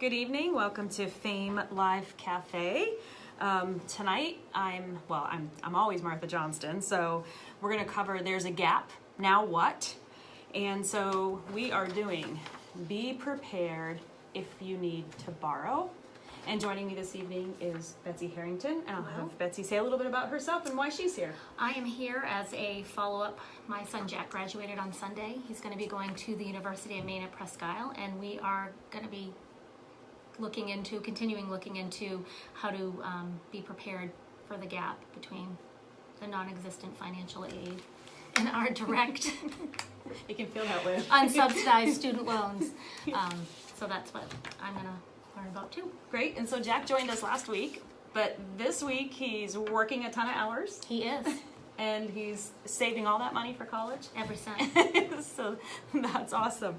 Good evening. Welcome to Fame Live Cafe. Tonight, I'm always Martha Johnston, so we're going to cover There's a Gap, Now What? And so we are doing Be Prepared If You Need to Borrow. And joining me this evening is Betsy Harrington, and I'll have Betsy say a little bit about herself and why she's here. I am here as a follow-up. My son Jack graduated on Sunday. He's going to be going to the University of Maine at Presque Isle, and we are going to be continuing looking into how to be prepared for the gap between the non-existent financial aid and our direct You can feel that way. unsubsidized student loans. So that's what I'm going to learn about too. Great. And so Jack joined us last week, but this week he's working a ton of hours. He is. And he's saving all that money for college. Every cent. So that's awesome.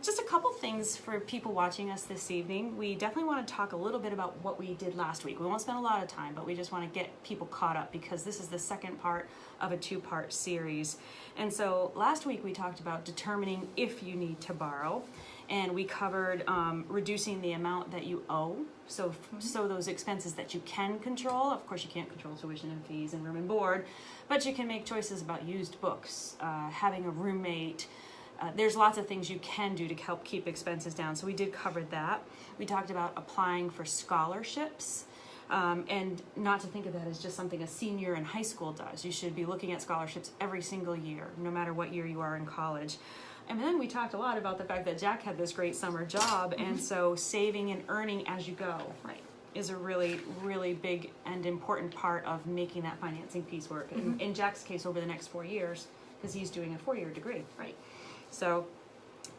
Just a couple things for people watching us this evening. We definitely want to talk a little bit about what we did last week. We won't spend a lot of time, but we just want to get people caught up because this is the second part of a two-part series. And so last week we talked about determining if you need to borrow, and we covered reducing the amount that you owe. So those expenses that you can control. Of course, you can't control tuition and fees and room and board, but you can make choices about used books, having a roommate. There's lots of things you can do to help keep expenses down. So we did cover that. We talked about applying for scholarships, and not to think of that as just something a senior in high school does. You should be looking at scholarships every single year, no matter what year you are in college. And then we talked a lot about the fact that Jack had this great summer job, and so saving and earning as you go is a really, really big and important part of making that financing piece work. In Jack's case, over the next 4 years, because he's doing a 4-year degree. Right. So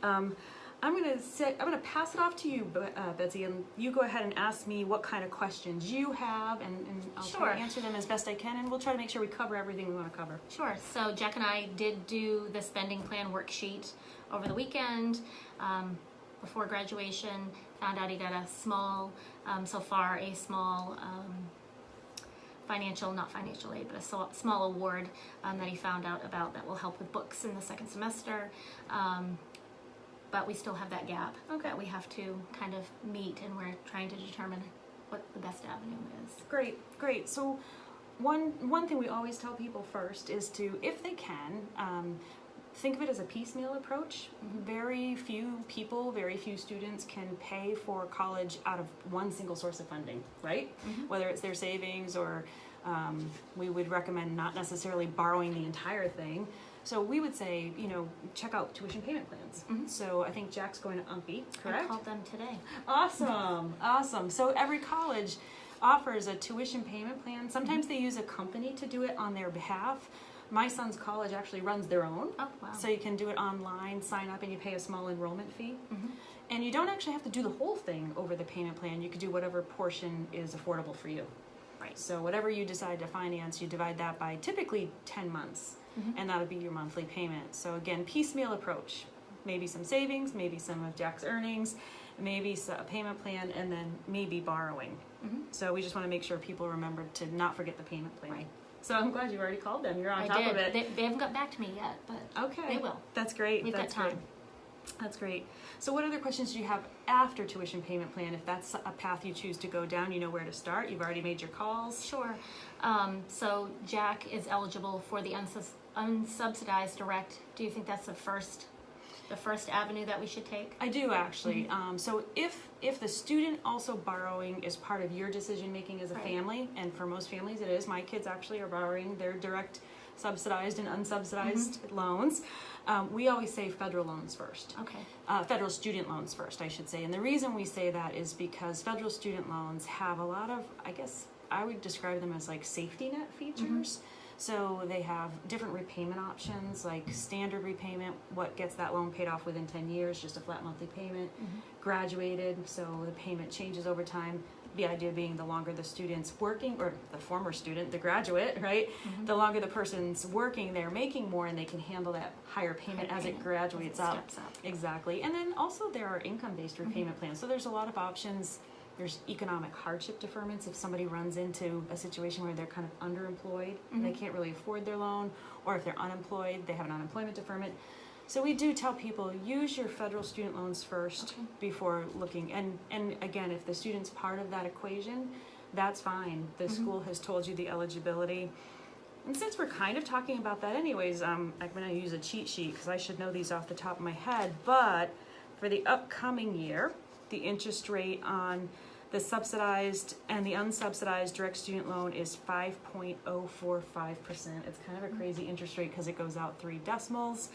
I'm gonna pass it off to you, Betsy, and you go ahead and ask me what kind of questions you have, and I'll try to answer them as best I can, and we'll try to make sure we cover everything we want to cover. Sure. So Jack and I did do the spending plan worksheet over the weekend before graduation. Found out he got a small not financial aid, but a small award that he found out about that will help with books in the second semester. But we still have that gap that we have to kind of meet, and we're trying to determine what the best avenue is. Great. So one thing we always tell people first is to, if they can, think of it as a piecemeal approach. Very few people, very few students can pay for college out of one single source of funding, right? Whether it's their savings or we would recommend not necessarily borrowing the entire thing. So we would say, check out tuition payment plans. So I think Jack's going to UMPI, correct? I called them today. Awesome. So every college offers a tuition payment plan. Sometimes they use a company to do it on their behalf. My son's college actually runs their own. Oh, wow. So you can do it online, sign up, and you pay a small enrollment fee. And you don't actually have to do the whole thing over the payment plan. You could do whatever portion is affordable for you. Right. So whatever you decide to finance, you divide that by typically 10 months, and that would be your monthly payment. So again, piecemeal approach. Maybe some savings, maybe some of Jack's earnings, maybe a payment plan, and then maybe borrowing. So we just want to make sure people remember to not forget the payment plan. Right. So I'm glad you already called them. You're on top of it. They haven't got back to me yet, but they will. That's great. We've got time. That's great. So what other questions do you have after tuition payment plan? If that's a path you choose to go down, you know where to start. You've already made your calls. Sure. So Jack is eligible for the unsubsidized direct. Do you think that's the first avenue that we should take? I do, actually. So if the student also borrowing is part of your decision making as a family, and for most families it is. My kids actually are borrowing their direct subsidized and unsubsidized loans. We always say federal loans first. Okay. Federal student loans first, I should say. And the reason we say that is because federal student loans have a lot of, I guess I would describe them as like safety net features. So they have different repayment options, like standard repayment, what gets that loan paid off within 10 years, just a flat monthly payment. Graduated, so the payment changes over time. The idea being the longer the student's working, or the former student, the graduate, right? The longer the person's working, they're making more, and they can handle that higher payment as it graduates up. Exactly. And then also there are income-based repayment plans. So there's a lot of options. There's economic hardship deferments if somebody runs into a situation where they're kind of underemployed, they can't really afford their loan, or if they're unemployed, they have an unemployment deferment. So we do tell people, use your federal student loans first before looking. And again, if the student's part of that equation, that's fine. The school has told you the eligibility. And since we're kind of talking about that anyways, I'm going to use a cheat sheet because I should know these off the top of my head. But for the upcoming year, the interest rate on the subsidized and the unsubsidized direct student loan is 5.045%. It's kind of a crazy interest rate because it goes out 3 decimals.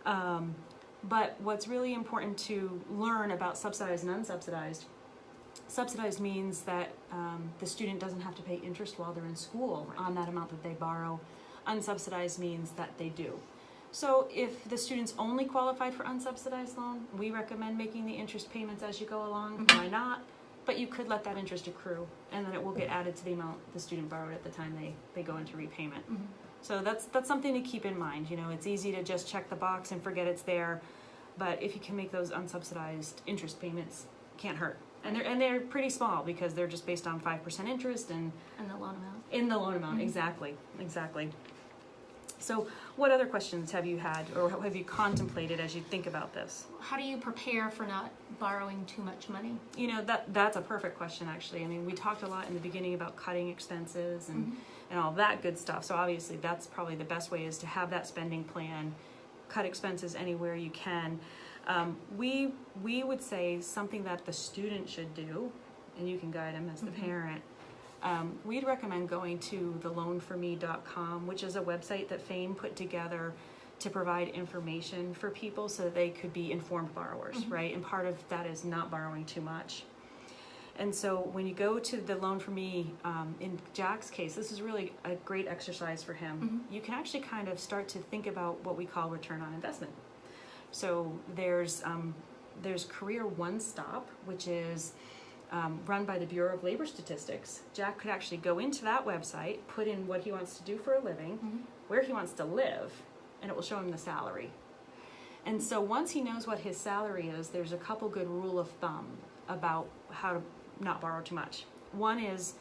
But what's really important to learn about subsidized and unsubsidized, subsidized means that the student doesn't have to pay interest while they're in school on that amount that they borrow. Unsubsidized means that they do. So if the student's only qualified for unsubsidized loan, we recommend making the interest payments as you go along. Why not? But you could let that interest accrue, and then it will get added to the amount the student borrowed at the time they go into repayment. So that's something to keep in mind. You know, it's easy to just check the box and forget it's there, but if you can make those unsubsidized interest payments, can't hurt. And they're pretty small because they're just based on 5% interest and the loan amount. In the loan amount, exactly. So what other questions have you had or have you contemplated as you think about this? How do you prepare for not borrowing too much money? You know, that's a perfect question, actually. I mean, we talked a lot in the beginning about cutting expenses and all that good stuff. So obviously that's probably the best way, is to have that spending plan, cut expenses anywhere you can. We would say something that the student should do, and you can guide them as the parent. We'd recommend going to theloanforme.com, which is a website that FAME put together to provide information for people so that they could be informed borrowers, right? And part of that is not borrowing too much. And so when you go to the Loan for Me, in Jack's case, this is really a great exercise for him. You can actually kind of start to think about what we call return on investment. So there's Career One Stop, which is run by the Bureau of Labor Statistics. Jack could actually go into that website, put in what he wants to do for a living, where he wants to live, and it will show him the salary. And so once he knows what his salary is, there's a couple good rule of thumb about how to not borrow too much. One is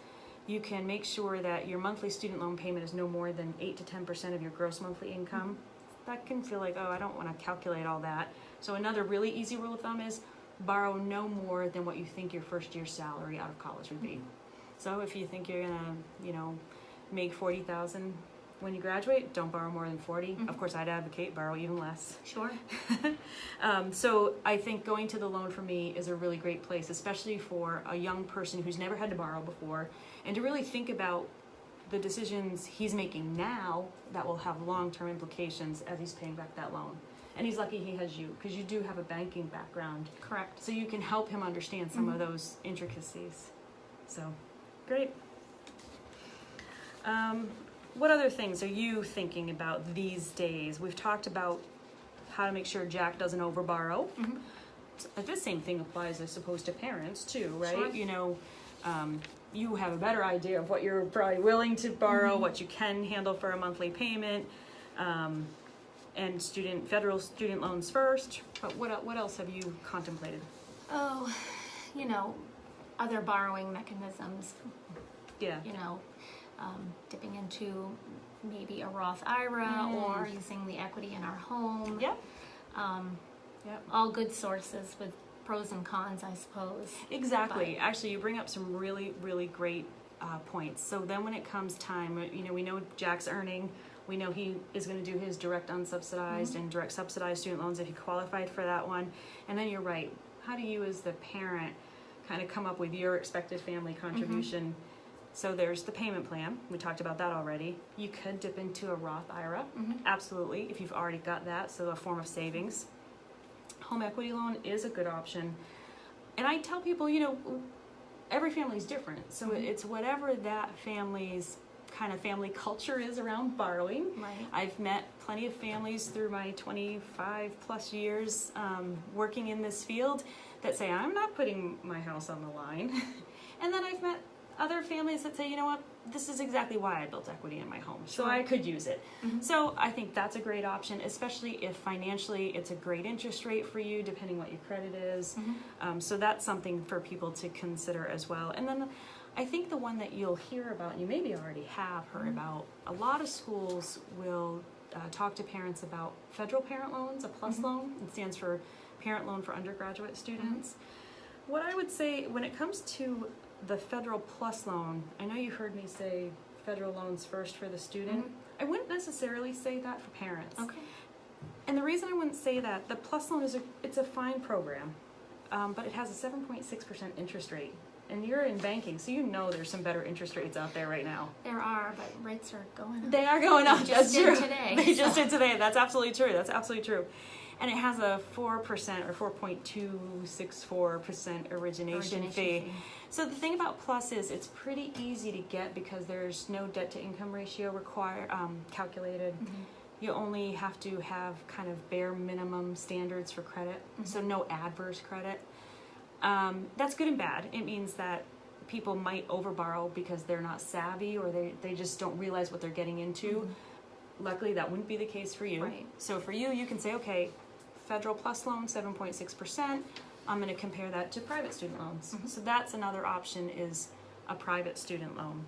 you can make sure that your monthly student loan payment is no more than 8 to 10% of your gross monthly income. That can feel like, oh, I don't want to calculate all that. So another really easy rule of thumb is borrow no more than what you think your first year's salary out of college would be. So if you think you're gonna, make $40,000 when you graduate, don't borrow more than 40. Of course, I'd advocate borrow even less. Sure. So I think going to the Loan for Me is a really great place, especially for a young person who's never had to borrow before, and to really think about the decisions he's making now that will have long-term implications as he's paying back that loan. And he's lucky he has you, because you do have a banking background. Correct. So you can help him understand some of those intricacies. So, great. What other things are you thinking about these days? We've talked about how to make sure Jack doesn't overborrow. This same thing applies, I suppose, to parents too, right? Sure. You have a better idea of what you're probably willing to borrow, what you can handle for a monthly payment. And federal student loans first. But what else have you contemplated? Oh, other borrowing mechanisms. Yeah. Dipping into maybe a Roth IRA or using the equity in our home. Yep. All good sources with pros and cons, I suppose. Exactly. Actually, you bring up some really, really great points. So then when it comes time, we know Jack's earning. We know he is going to do his direct unsubsidized and direct subsidized student loans if he qualified for that one. And then you're right. How do you as the parent kind of come up with your expected family contribution? So there's the payment plan. We talked about that already. You could dip into a Roth IRA. Absolutely, if you've already got that, so a form of savings. Home equity loan is a good option. And I tell people, every family is different. So it's whatever that family's kind of family culture is around borrowing. Right. I've met plenty of families through my 25 plus years working in this field that say, I'm not putting my house on the line. And then I've met other families that say, you know what, this is exactly why I built equity in my home, so I could use it. So I think that's a great option, especially if financially it's a great interest rate for you, depending what your credit is. So that's something for people to consider as well. And then I think the one that you'll hear about, and you maybe already have heard about, a lot of schools will talk to parents about federal parent loans, a PLUS loan. It stands for Parent Loan for Undergraduate Students. What I would say when it comes to the federal PLUS loan, I know you heard me say federal loans first for the student. I wouldn't necessarily say that for parents. Okay. And the reason I wouldn't say that, the PLUS loan it's a fine program, but it has a 7.6% interest rate. And you're in banking, so you know there's some better interest rates out there right now. There are, but rates are going up. They are going up. They just That's true. did today. They just did today. That's absolutely true. That's absolutely true. And it has a 4% or 4.264% origination fee. So the thing about PLUS is it's pretty easy to get because there's no debt to income ratio calculated. You only have to have kind of bare minimum standards for credit, so no adverse credit. That's good and bad. It means that people might overborrow because they're not savvy or they just don't realize what they're getting into. Luckily, that wouldn't be the case for you. Right. So for you, you can say, okay, federal PLUS loan, 7.6%. I'm going to compare that to private student loans. So that's another option, is a private student loan.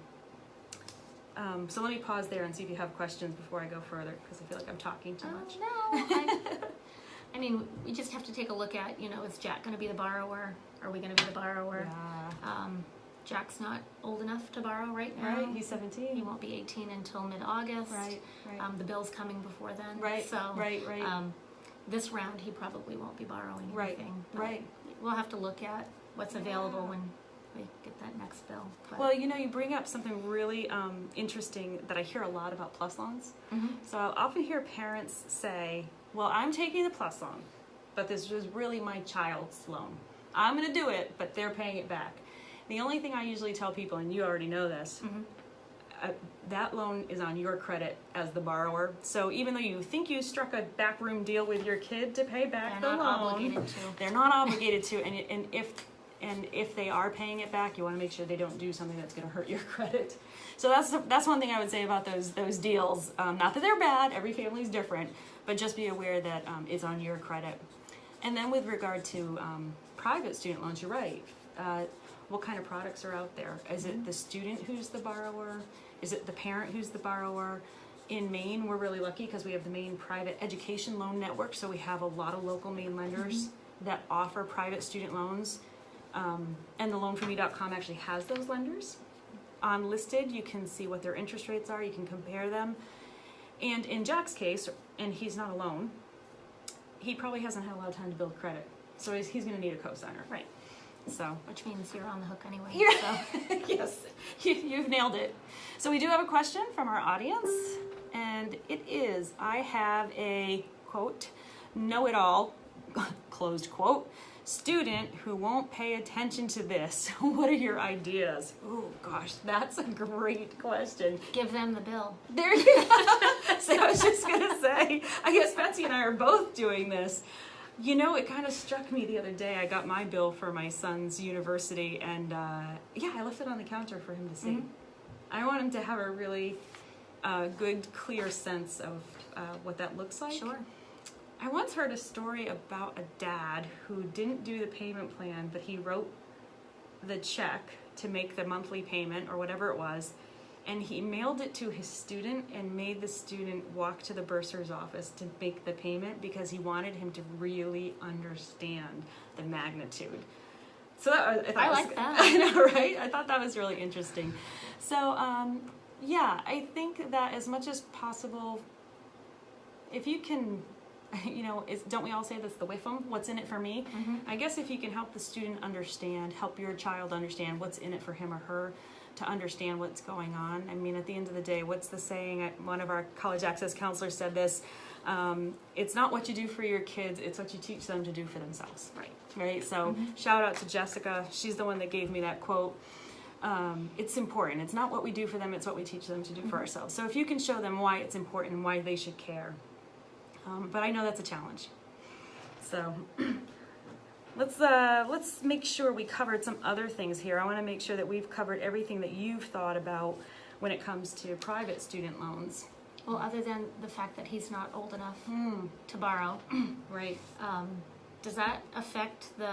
So let me pause there and see if you have questions before I go further, because I feel like I'm talking too much. No, I mean, we just have to take a look at, is Jack going to be the borrower? Are we going to be the borrower? Yeah. Jack's not old enough to borrow right now. Right, he's 17. He won't be 18 until mid-August. Right. The bill's coming before then. Right, So, right. this round he probably won't be borrowing Right, anything. But right. We'll have to look at what's available when we get that next bill. But, Well, you bring up something really interesting that I hear a lot about PLUS loans. So I'll often hear parents say, well, I'm taking the PLUS loan, but this was really my child's loan. I'm going to do it, but they're paying it back. The only thing I usually tell people, and you already know this, that loan is on your credit as the borrower. So even though you think you struck a backroom deal with your kid to pay back the loan, they're not obligated to. And if they are paying it back, you want to make sure they don't do something that's going to hurt your credit. So that's one thing I would say about those deals. Not that they're bad, every family is different, but just be aware that it's on your credit. And then with regard to private student loans, you're right. What kind of products are out there? Is it the student who's the borrower? Is it the parent who's the borrower? In Maine, we're really lucky because we have the Maine Private Education Loan Network, so we have a lot of local Maine lenders that offer private student loans. And the loanforme.com actually has those lenders. On listed, you can see what their interest rates are, you can compare them. And in Jack's case, and he's not alone, he probably hasn't had a lot of time to build credit. So he's going to need a co-signer. Right. So, which means you're on the hook anyway. Yeah. So. Yes, you've nailed it. So we do have a question from our audience, and it is, I have a, quote, know-it-all, closed quote, student who won't pay attention to this. What are your ideas? Oh gosh, that's a great question. Give them the bill. There you go. So I was just gonna say, I guess Betsy and I are both doing this. It kind of struck me the other day. I got my bill for my son's university, and I left it on the counter for him to see. I want him to have a really good, clear sense of what that looks like. Sure. I once heard a story about a dad who didn't do the payment plan, but he wrote the check to make the monthly payment or whatever it was, and he mailed it to his student and made the student walk to the bursar's office to make the payment because he wanted him to really understand the magnitude. So I like that. I know, right? I thought that was really interesting. So, I think that as much as possible, if you can, don't we all say that's the WIFM, what's in it for me? I guess if you can help the student understand, help your child understand what's in it for him or her, to understand what's going on. I mean, at the end of the day, what's the saying? One of our college access counselors said this, it's not what you do for your kids, it's what you teach them to do for themselves. Right? So shout out to Jessica. She's the one that gave me that quote. It's important. It's not what we do for them, it's what we teach them to do for ourselves. So if you can show them why it's important and why they should care. But I know that's a challenge. So let's make sure we covered some other things here. I want to make sure that we've covered everything that you've thought about when it comes to private student loans. Well, other than the fact that he's not old enough to borrow. Right. Does that affect the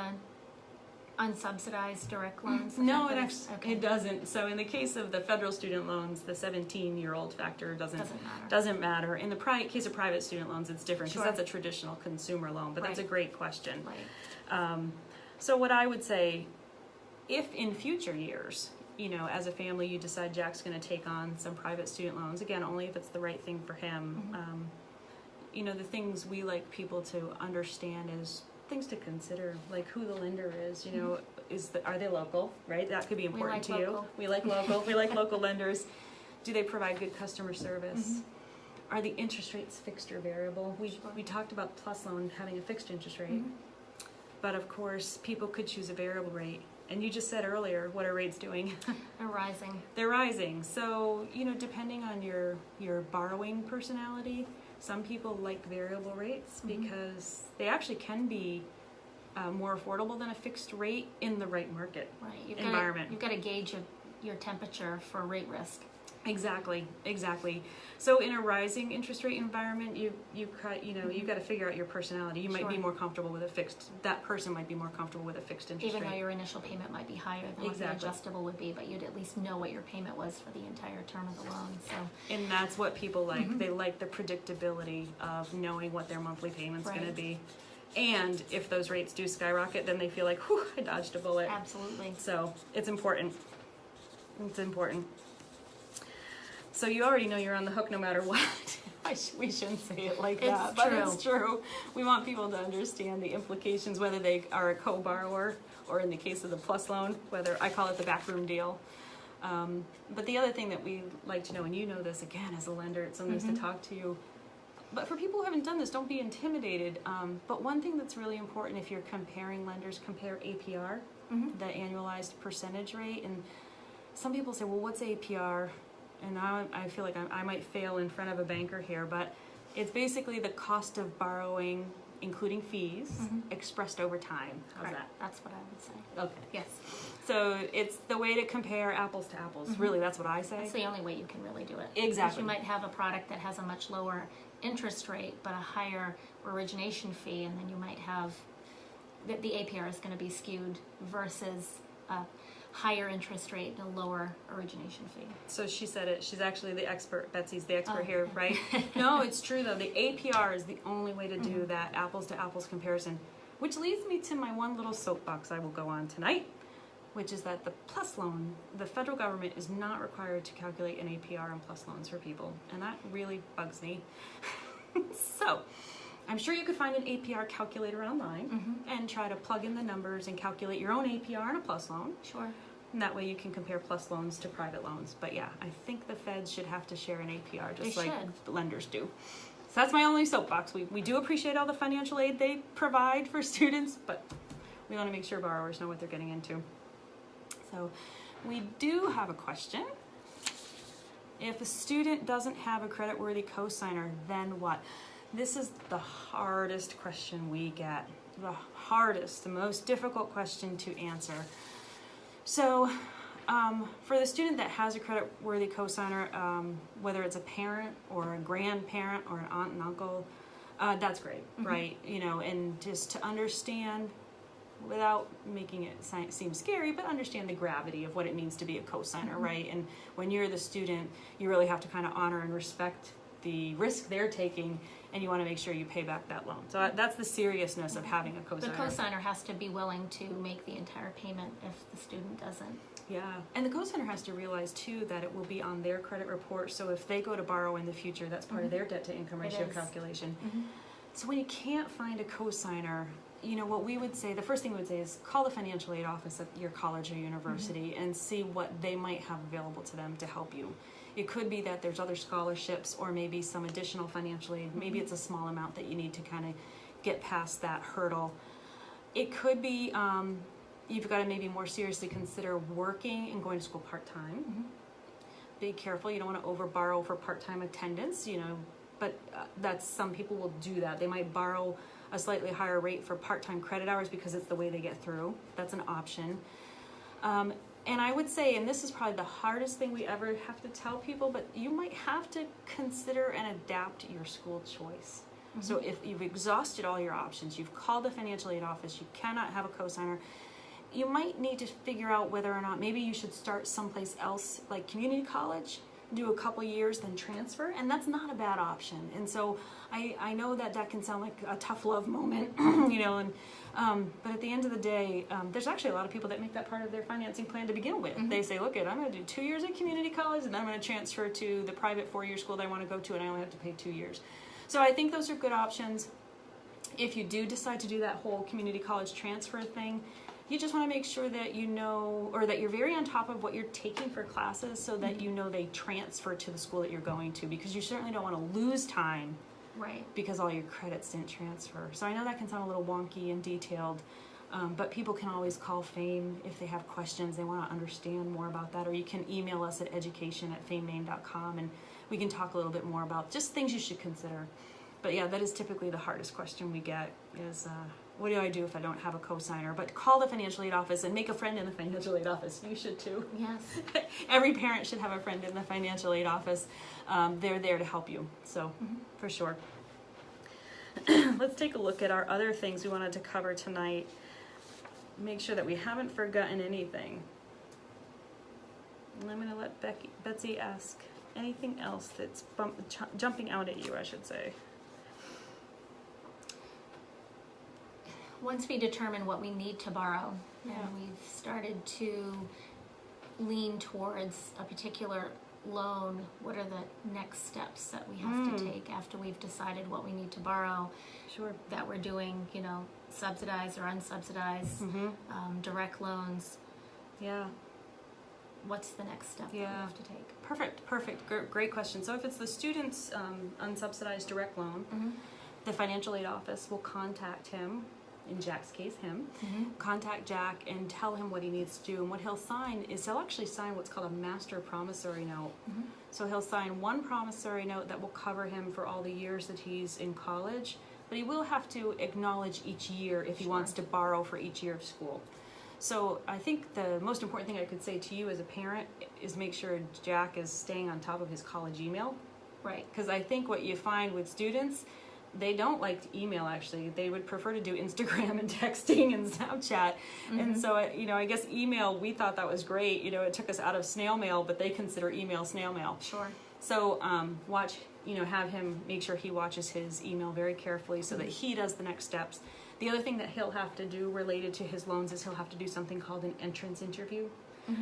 unsubsidized direct loans? No, it affect actually this? Okay. it doesn't. So in the case of the federal student loans, the 17-year-old factor doesn't matter. Doesn't matter. In the case of private student loans, it's different because Sure. that's a traditional consumer loan. But that's a Right. great question. Right. So what I would say, if in future years, you know, as a family, you decide Jack's going to take on some private student loans, again, only if it's the right thing for him. Mm-hmm. You know, the things we like people to understand is things to consider, like who the lender is. You know, are they local, right? That could be important like to local. you. We like local. We like local lenders. Do they provide good customer service? Are the interest rates fixed or variable? We talked about Plus Loan having a fixed interest rate, but of course, people could choose a variable rate. And you just said earlier, what are rates doing? They're rising. They're rising. So, you know, depending on your borrowing personality, some people like variable rates because they actually can be more affordable than a fixed rate in the right market environment. You've got to gauge your temperature for rate risk. Exactly. So in a rising interest rate environment, you got to figure out your personality. You might be more comfortable with a fixed. That person might be more comfortable with a fixed interest Even rate. though your initial payment might be higher than what the adjustable would be, but you'd at least know what your payment was for the entire term of the loan. So. And that's what people like. They like the predictability of knowing what their monthly payment's going to be. And if those rates do skyrocket, then they feel like, whew, I dodged a bullet. Absolutely. So it's important. It's important. So you already know you're on the hook no matter what. We shouldn't say it like that, but it's true. We want people to understand the implications, whether they are a co-borrower or in the case of the Plus Loan, whether I call it the backroom deal. But the other thing that we like to know, and you know this again as a lender, it's so nice to talk to you. But for people who haven't done this, don't be intimidated. But one thing that's really important if you're comparing lenders, compare APR, the annualized percentage rate. And some people say, well, what's APR? And now I feel like I might fail in front of a banker here, but it's basically the cost of borrowing, including fees, expressed over time. How's that? That's what I would say. Okay. Yes. So it's the way to compare apples to apples. Really, that's what I say. That's the only way you can really do it. Exactly. You might have a product that has a much lower interest rate, but a higher origination fee, and then you might have the APR is going to be skewed versus a higher interest rate and a lower origination fee. So she said it. She's actually the expert. Betsy's the expert here, right? No, it's true though. The APR is the only way to do that apples to apples comparison, which leads me to my one little soapbox I will go on tonight, which is that the Plus Loan, the federal government is not required to calculate an APR on Plus Loans for people, and that really bugs me. So, I'm sure you could find an APR calculator online and try to plug in the numbers and calculate your own APR on a Plus Loan. Sure. And that way you can compare Plus Loans to private loans. But yeah, I think the feds should have to share an APR just like lenders do. So that's my only soapbox. We do appreciate all the financial aid they provide for students, but we want to make sure borrowers know what they're getting into. So we do have a question. If a student doesn't have a creditworthy cosigner, then what? This is the hardest question we get. The hardest, the most difficult question to answer. So for the student that has a creditworthy cosigner, whether it's a parent or a grandparent or an aunt and uncle, that's great, right? You know, and just to understand, without making it seem scary, but understand the gravity of what it means to be a cosigner, right? And when you're the student, you really have to kind of honor and respect the risk they're taking, and you want to make sure you pay back that loan. So that's the seriousness of having a cosigner. The cosigner has to be willing to make the entire payment if the student doesn't. Yeah, and the cosigner has to realize too that it will be on their credit report, so if they go to borrow in the future, that's part of their debt to income ratio calculation. So when you can't find a cosigner, you know, what we would say, the first thing we would say is call the financial aid office at your college or university and see what they might have available to them to help you. It could be that there's other scholarships or maybe some additional financial aid. Maybe it's a small amount that you need to kind of get past that hurdle. It could be you've got to maybe more seriously consider working and going to school part-time. Be careful, you don't want to over-borrow for part-time attendance, you know, but that's, some people will do that. They might borrow a slightly higher rate for part-time credit hours because it's the way they get through. That's an option. And I would say, and this is probably the hardest thing we ever have to tell people, but you might have to consider and adapt your school choice. So if you've exhausted all your options, you've called the financial aid office, you cannot have a cosigner, you might need to figure out whether or not maybe you should start someplace else, like community college, do a couple years, then transfer, and that's not a bad option. And so I know that that can sound like a tough love moment, you know, and but at the end of the day, there's actually a lot of people that make that part of their financing plan to begin with. They say, look, I'm going to do 2 years at community college, and then I'm going to transfer to the private 4-year school that I want to go to, and I only have to pay 2 years. So I think those are good options. If you do decide to do that whole community college transfer thing, you just want to make sure that you know, or that you're very on top of what you're taking for classes, so that you know they transfer to the school that you're going to, because you certainly don't want to lose time because all your credits didn't transfer. So I know that can sound a little wonky and detailed, but people can always call FAME if they have questions, they want to understand more about that, or you can email us at education@famemaine.com and we can talk a little bit more about just things you should consider. But yeah, that is typically the hardest question we get is, what do I do if I don't have a cosigner? But call the financial aid office and make a friend in the financial aid office. You should too. Yes. Every parent should have a friend in the financial aid office. They're there to help you, so for sure. Let's take a look at our other things we wanted to cover tonight. Make sure that we haven't forgotten anything. And I'm going to let Betsy ask anything else that's jumping out at you, I should say. Once we determine what we need to borrow, and we've started to lean towards a particular loan, what are the next steps that we have to take after we've decided what we need to borrow? Sure. That we're doing, you know, subsidized or unsubsidized, direct loans. Yeah. What's the next step that we have to take? Perfect. Great question. So if it's the student's unsubsidized direct loan, the financial aid office will contact him, in Jack's case, contact Jack and tell him what he needs to do. And what he'll sign is he'll actually sign what's called a master promissory note. So he'll sign one promissory note that will cover him for all the years that he's in college, but he will have to acknowledge each year if he wants to borrow for each year of school. So I think the most important thing I could say to you as a parent is make sure Jack is staying on top of his college email. Right. Because I think what you find with students, they don't like to email, actually. They would prefer to do Instagram and texting and Snapchat. And so, you know, I guess email, we thought that was great. You know, it took us out of snail mail, but they consider email snail mail. Sure. So have him make sure he watches his email very carefully so that he does the next steps. The other thing that he'll have to do related to his loans is he'll have to do something called an entrance interview.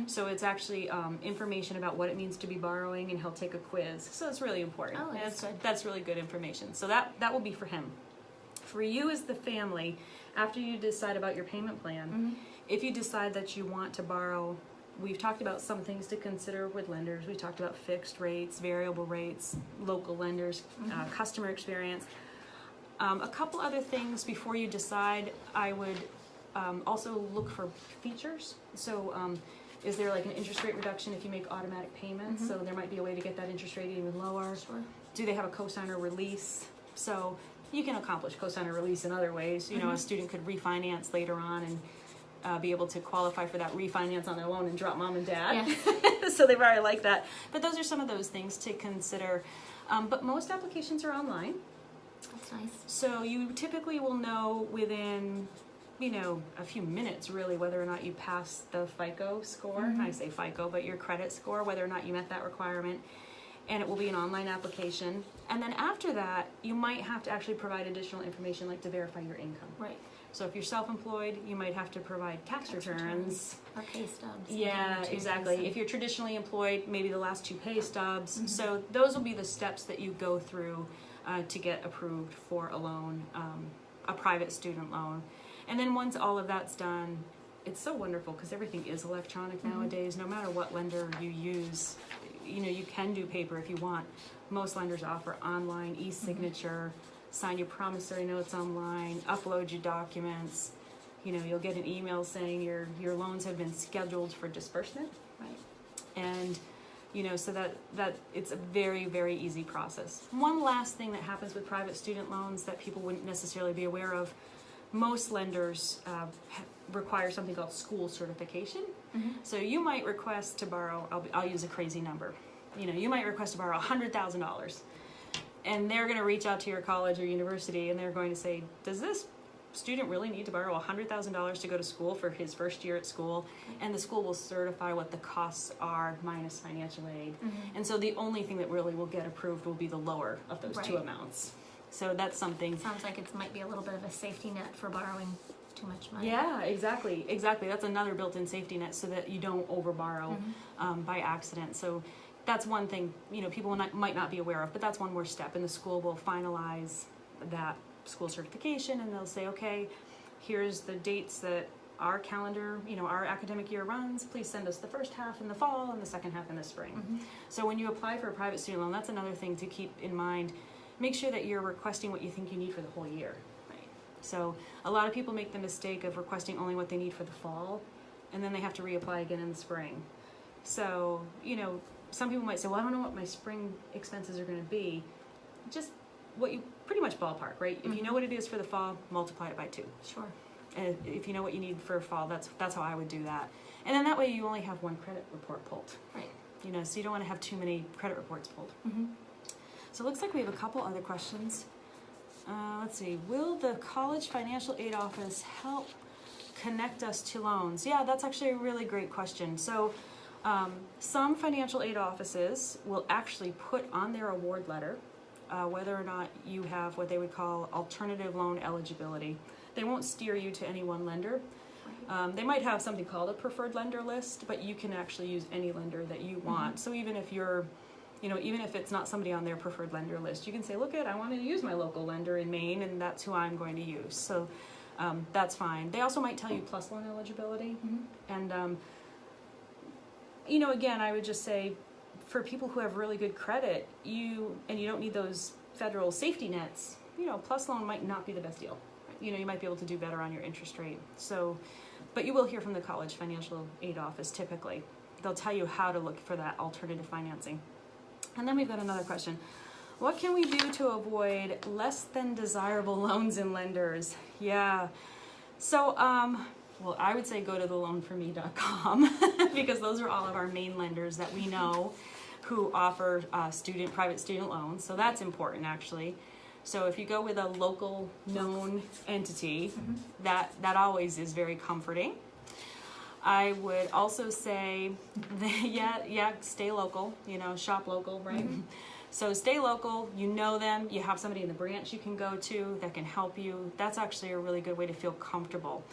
So it's actually information about what it means to be borrowing, and he'll take a quiz. So it's really important. Oh, that's really good information. So that will be for him. For you as the family, after you decide about your payment plan, if you decide that you want to borrow, we've talked about some things to consider with lenders. We talked about fixed rates, variable rates, local lenders, customer experience. A couple other things before you decide, I would also look for features. So is there like an interest rate reduction if you make automatic payments? So there might be a way to get that interest rate even lower. Sure. Do they have a cosigner release? So you can accomplish cosigner release in other ways. You know, a student could refinance later on and be able to qualify for that refinance on their loan and drop mom and dad. Yes. So they probably like that. But those are some of those things to consider. But most applications are online. That's nice. So you typically will know within, you know, a few minutes really whether or not you pass the FICO score. I say FICO, but your credit score, whether or not you met that requirement. And it will be an online application. And then after that, you might have to actually provide additional information, like to verify your income. Right. So if you're self-employed, you might have to provide tax returns. Or pay stubs. Yeah, exactly. If you're traditionally employed, maybe the last 2 pay stubs. So those will be the steps that you go through to get approved for a loan, a private student loan. And then once all of that's done, it's so wonderful because everything is electronic nowadays. No matter what lender you use, you know, you can do paper if you want. Most lenders offer online e-signature, sign your promissory notes online, upload your documents. You know, you'll get an email saying your loans have been scheduled for disbursement. Right. And you know, so that it's a very, very easy process. One last thing that happens with private student loans that people wouldn't necessarily be aware of, most lenders require something called school certification. So you might request to borrow, I'll use a crazy number, you know, you might request to borrow $100,000, and they're going to reach out to your college or university and they're going to say, does this student really need to borrow $100,000 to go to school for his first year at school, and the school will certify what the costs are minus financial aid. And so the only thing that really will get approved will be the lower of those two amounts. So that's something. Sounds like it might be a little bit of a safety net for borrowing too much money. Yeah, exactly. That's another built-in safety net so that you don't overborrow by accident. So that's one thing, people might not be aware of, but that's one more step, and the school will finalize that school certification, and they'll say, okay, here's the dates that our calendar, our academic year runs. Please send us the first half in the fall and the second half in the spring. So when you apply for a private student loan, that's another thing to keep in mind. Make sure that you're requesting what you think you need for the whole year. So a lot of people make the mistake of requesting only what they need for the fall, and then they have to reapply again in the spring. So, some people might say, well, I don't know what my spring expenses are going to be. Just what you pretty much ballpark, right? If you know what it is for the fall, multiply it by 2. Sure. And if you know what you need for fall, that's how I would do that. And then that way you only have one credit report pulled. Right. So you don't want to have too many credit reports pulled. So it looks like we have a couple other questions. Let's see. Will the College Financial Aid Office help connect us to loans? Yeah, that's actually a really great question. So some financial aid offices will actually put on their award letter whether or not you have what they would call alternative loan eligibility. They won't steer you to any one lender. They might have something called a preferred lender list, but you can actually use any lender that you want. So even if you're even if it's not somebody on their preferred lender list, you can say, look, I wanted to use my local lender in Maine, and that's who I'm going to use. So that's fine. They also might tell you plus loan eligibility. And, again, I would just say for people who have really good credit, you don't need those federal safety nets, plus loan might not be the best deal. You might be able to do better on your interest rate. So, but you will hear from the College Financial Aid Office typically. They'll tell you how to look for that alternative financing. And then we've got another question. What can we do to avoid less than desirable loans and lenders? Yeah. So, well, I would say go to theloanforme.com because those are all of our main lenders that we know who offer private student loans. So that's important, actually. So if you go with a local known entity, that always is very comforting. I would also say, stay local, shop local, right? So stay local, you know them, you have somebody in the branch you can go to that can help you. That's actually a really good way to feel comfortable.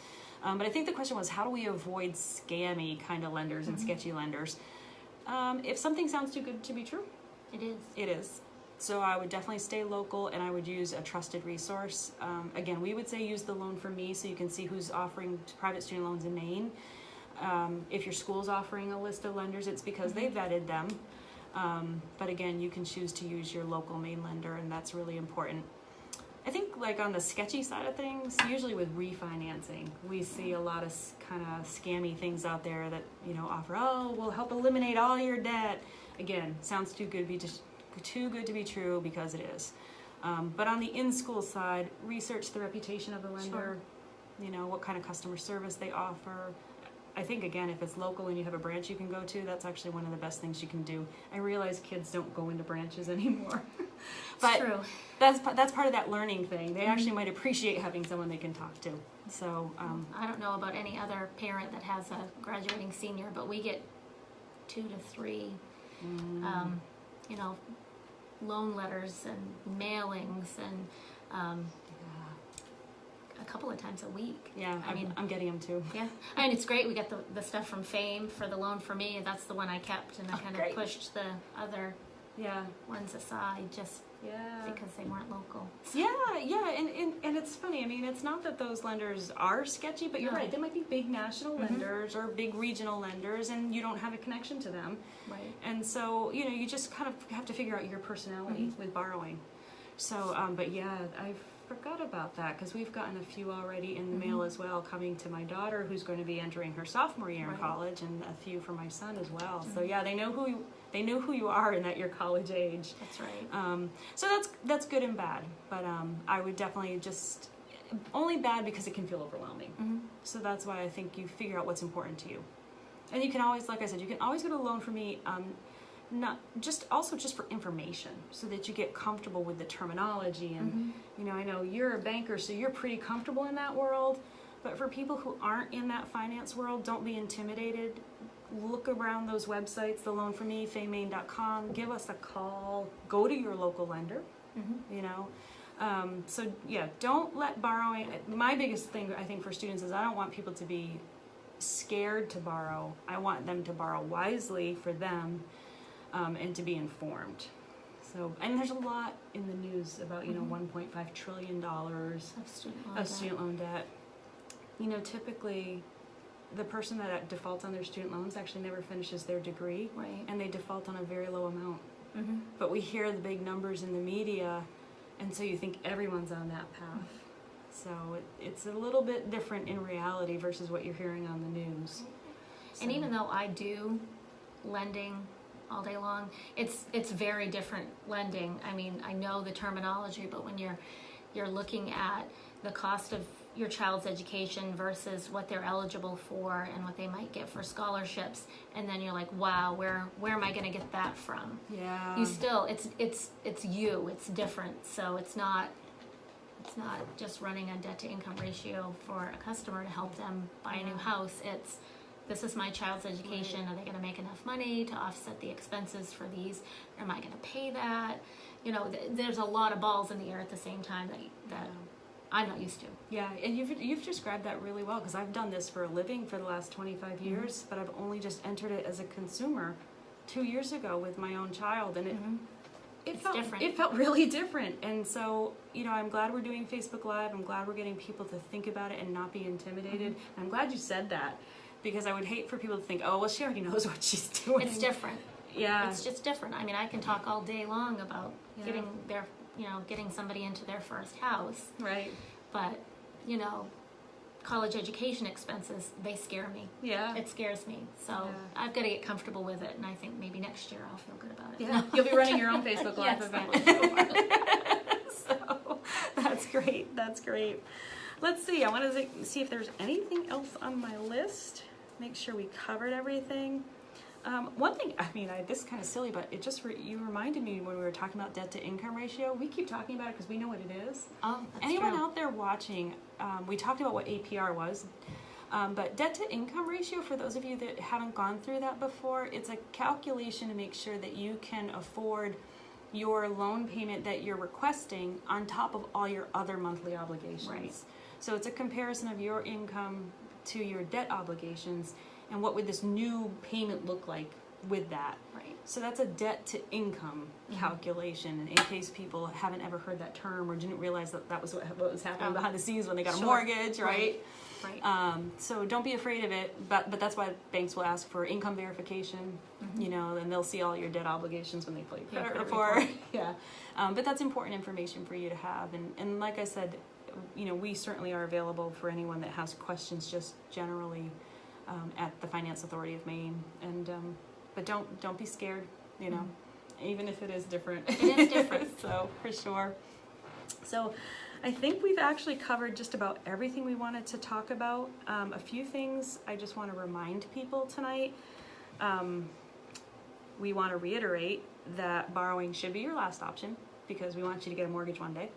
But I think the question was, how do we avoid scammy kind of lenders and sketchy lenders? If something sounds too good to be true, it is. It is. So I would definitely stay local, and I would use a trusted resource. Again, we would say use the Loan for Me so you can see who's offering private student loans in Maine. If your school's offering a list of lenders, it's because they vetted them. But again, you can choose to use your local Maine lender, and that's really important. I think like on the sketchy side of things, usually with refinancing, we see a lot of kind of scammy things out there that, offer, we'll help eliminate all your debt. Again, sounds too good to be true because it is. But on the in-school side, research the reputation of the lender, what kind of customer service they offer. I think, again, if it's local and you have a branch you can go to, that's actually one of the best things you can do. I realize kids don't go into branches anymore. But true. That's part of that learning thing. They actually might appreciate having someone they can talk to. So I don't know about any other parent that has a graduating senior, but we get 2 to 3, loan letters and mailings and a couple of times a week. Yeah, I'm getting them too. Yeah, it's great. We got the stuff from Fame for the Loan for Me. That's the one I kept, and I kind of pushed the other ones aside just because they weren't local. Yeah, and it's funny. I mean, it's not that those lenders are sketchy, but you're right. They might be big national lenders or big regional lenders, and you don't have a connection to them. Right. And so, you just kind of have to figure out your personality with borrowing. So, but yeah, I forgot about that because we've gotten a few already in the mail as well, coming to my daughter who's going to be entering her sophomore year in college, and a few for my son as well. So yeah, they know who you are and that you're college age. That's right. So that's good and bad, but I would definitely just only bad because it can feel overwhelming. So that's why I think you figure out what's important to you, and you can always, like I said, you can always go to Loan for Me. not just also just for information, so that you get comfortable with the terminology. And you know, I know you're a banker, so you're pretty comfortable in that world. But for people who aren't in that finance world, don't be intimidated. Look around those websites, the Loan for Me, faymaine.com. Give us a call. Go to your local lender. You know, so yeah, don't let borrowing. My biggest thing I think for students is I don't want people to be scared to borrow. I want them to borrow wisely for them, and to be informed. So, and there's a lot in the news about, you know, $1.5 trillion of student loan debt. You know, typically the person that defaults on their student loans actually never finishes their degree, Right. and they default on a very low amount. But we hear the big numbers in the media, and so you think everyone's on that path. So it's a little bit different in reality versus what you're hearing on the news. And even though I do lending all day long, it's very different lending. I mean, I know the terminology, but when you're looking at the cost of your child's education versus what they're eligible for and what they might get for scholarships, and then you're like, wow, where am I going to get that from? Yeah. You still, it's you, it's different. So it's not just running a debt to income ratio for a customer to help them buy a new house. It's, this is my child's education. Are they going to make enough money to offset the expenses for these? Am I going to pay that? You know, there's a lot of balls in the air at the same time that I'm not used to. Yeah, and you've described that really well, because I've done this for a living for the last 25 years, but I've only just entered it as a consumer 2 years ago with my own child, and it felt different. It felt really different. And so, you know, I'm glad we're doing Facebook Live. I'm glad we're getting people to think about it and not be intimidated. And I'm glad you said that, because I would hate for people to think, oh, well, she already knows what she's doing. It's different. Yeah. It's just different. I mean, I can talk all day long about getting somebody into their first house. Right. But, you know, college education expenses, they scare me. Yeah. It scares me. So I've got to get comfortable with it, and I think maybe next year I'll feel good about it. Yeah. You'll be running your own Facebook Live event. So that's great. That's great. Let's see. I want to see if there's anything else on my list. Make sure we covered everything. One thing, I mean, this is kind of silly, but it just, you reminded me when we were talking about debt to income ratio. We keep talking about it because we know what it is. Oh, that's Anyone true. out there watching, we talked about what APR was, but debt to income ratio, for those of you that haven't gone through that before, it's a calculation to make sure that you can afford your loan payment that you're requesting on top of all your other monthly obligations. Right. So it's a comparison of your income to your debt obligations, and what would this new payment look like with that. Right. So that's a debt to income calculation. And in case people haven't ever heard that term or didn't realize that was what was happening behind the scenes when they got a mortgage, right? Right. So don't be afraid of it, but that's why banks will ask for income verification, you know, and they'll see all your debt obligations when they pull your credit report. Yeah. But that's important information for you to have. And like I said, you know, we certainly are available for anyone that has questions just generally at the Finance Authority of Maine. And but don't be scared, you know, even if it is different. It is different. So for sure. So I think we've actually covered just about everything we wanted to talk about. A few things I just want to remind people tonight. We want to reiterate that borrowing should be your last option, because we want you to get a mortgage one day.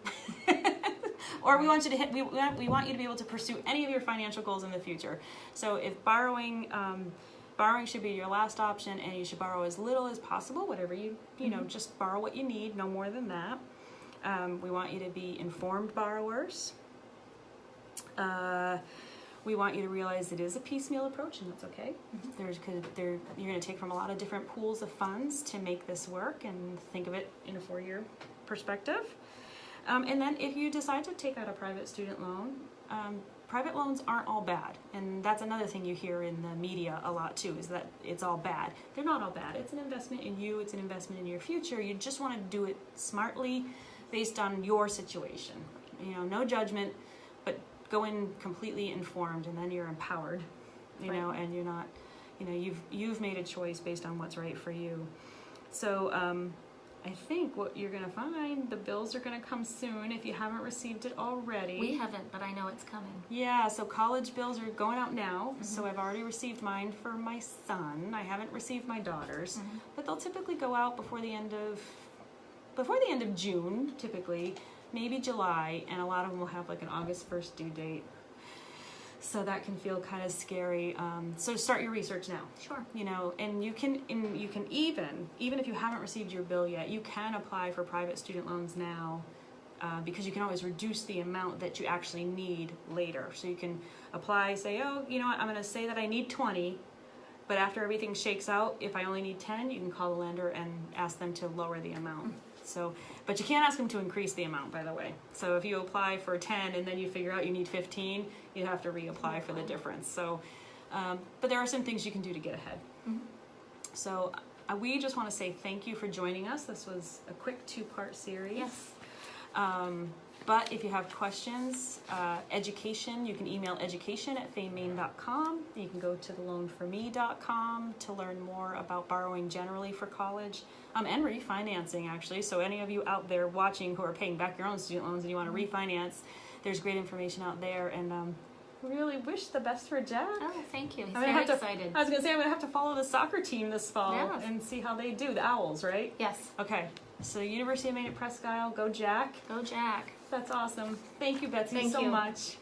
Or we want you to we want you to be able to pursue any of your financial goals in the future. So if borrowing should be your last option, and you should borrow as little as possible, whatever you know, just borrow what you need, no more than that. We want you to be informed borrowers. We want you to realize it is a piecemeal approach, and that's okay. You're going to take from a lot of different pools of funds to make this work, and think of it in a 4-year perspective. And then if you decide to take out a private student loan, private loans aren't all bad. And that's another thing you hear in the media a lot too, is that it's all bad. They're not all bad. It's an investment in you. It's an investment in your future. You just want to do it smartly based on your situation. You know, no judgment, but go in completely informed, and then you're empowered, you know, and you're not, you know, you've made a choice based on what's right for you. So, I think what you're going to find, the bills are going to come soon if you haven't received it already. We haven't, but I know it's coming. Yeah, so college bills are going out now. So I've already received mine for my son. I haven't received my daughter's, but they'll typically go out before the end of June, typically, maybe July, and a lot of them will have like an August 1st due date. So that can feel kind of scary. So start your research now. Sure. You know, and you can even if you haven't received your bill yet, you can apply for private student loans now, because you can always reduce the amount that you actually need later. So you can apply, say, oh, you know what, I'm going to say that I need 20, but after everything shakes out, if I only need 10, you can call the lender and ask them to lower the amount. So, but you can't ask them to increase the amount, by the way. So if you apply for 10 and then you figure out you need 15, you have to reapply for the difference. So, but there are some things you can do to get ahead. So we just want to say thank you for joining us. This was a quick 2-part series. Yes. But if you have questions, education, you can email education@famemaine.com. You can go to theloanforme.com to learn more about borrowing generally for college, and refinancing, actually. So any of you out there watching who are paying back your own student loans and you want to refinance, there's great information out there. And really wish the best for Jack. Oh, thank you. He's I'm gonna very have excited. I was going to say, I'm going to have to follow the soccer team this fall Yes. and see how they do. The Owls, right? Yes. Okay. So University of Maine at Presque Isle, go Jack. Go Jack. That's awesome. Thank you, Betsy, Thank so you. much.